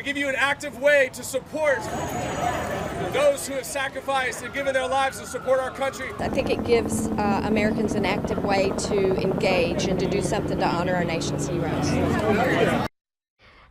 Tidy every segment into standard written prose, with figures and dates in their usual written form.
to give you an active way to support those who have sacrificed and given their lives to support our country. I think it gives Americans an active way to engage and to do something to honor our nation's heroes.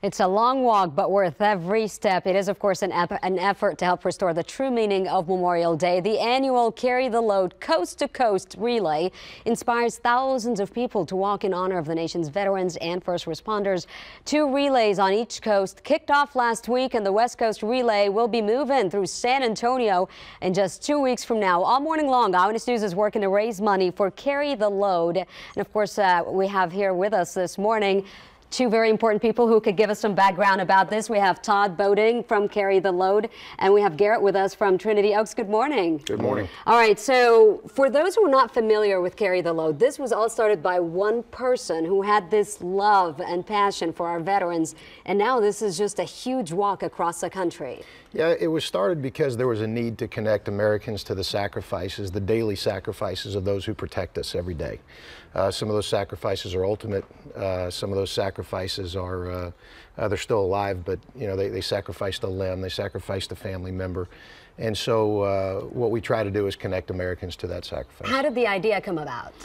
It's a long walk, but worth every step. It is, of course, an effort to help restore the true meaning of Memorial Day. The annual Carry the Load Coast to Coast relay inspires thousands of people to walk in honor of the nation's veterans and first responders. 2 relays on each coast kicked off last week, and the West Coast relay will be moving through San Antonio in just 2 weeks from now. All morning long, Eyewitness News is working to raise money for Carry the Load. And of course, we have here with us this morning 2 very important people who could give us some background about this. We have Todd Boating from Carry the Load, and we have Garrett with us from Trinity Oaks. Good morning. Good morning. All right, so for those who are not familiar with Carry the Load, this was all started by one person who had this love and passion for our veterans, and now this is just a huge walk across the country. Yeah, it was started because there was a need to connect Americans to the sacrifices, the daily sacrifices of those who protect us every day. Some of those sacrifices are ultimate. Some of those sacrifices are, they're still alive, but you know, they sacrificed a limb, they sacrificed a family member. And so what we try to do is connect Americans to that sacrifice. How did the idea come about?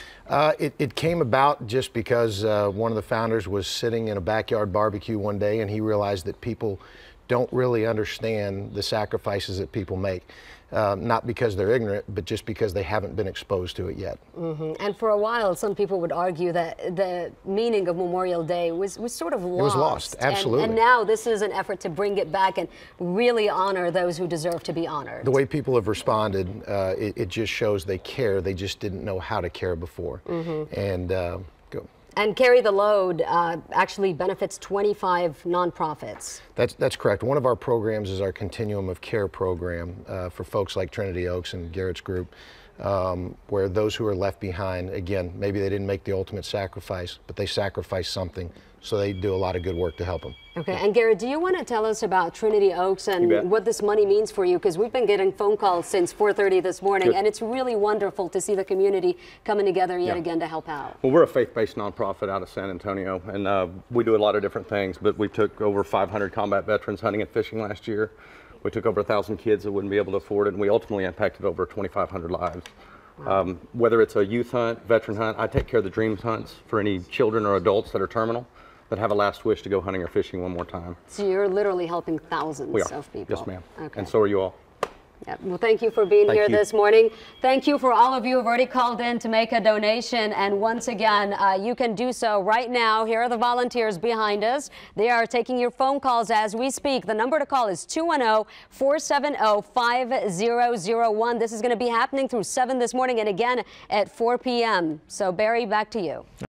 It came about just because one of the founders was sitting in a backyard barbecue one day, and he realized that people don't really understand the sacrifices that people make. Not because they're ignorant, but just because they haven't been exposed to it yet. And for a while, some people would argue that the meaning of Memorial Day was sort of lost. It was lost, absolutely. And now this is an effort to bring it back and really honor those who deserve to be honored. The way people have responded, it just shows they care. They just didn't know how to care before. And Carry the Load actually benefits 25 nonprofits. That's correct. One of our programs is our Continuum of Care program for folks like Trinity Oaks and Garrett's group, where those who are left behind, again, maybe they didn't make the ultimate sacrifice, but they sacrificed something, so they do a lot of good work to help them. Okay, and Garrett, do you want to tell us about Trinity Oaks and what this money means for you? Because we've been getting phone calls since 4:30 this morning, and it's really wonderful to see the community coming together yet again to help out. Well, we're a faith-based nonprofit out of San Antonio, and we do a lot of different things, but we took over 500 combat veterans hunting and fishing last year. We took over 1,000 kids that wouldn't be able to afford it, and we ultimately impacted over 2,500 lives. Wow. Whether it's a youth hunt, veteran hunt, I take care of the dreams hunts for any children or adults that are terminal, that have a last wish to go hunting or fishing one more time. So you're literally helping thousands of people. Yes, ma'am. Okay. And so are you all. Yeah. Well, thank you for being here this morning. Thank you for all of you who have already called in to make a donation. And once again, you can do so right now. Here are the volunteers behind us. They are taking your phone calls as we speak. The number to call is 210-470-5001. This is going to be happening through 7 this morning and again at 4 p.m. So, Barry, back to you.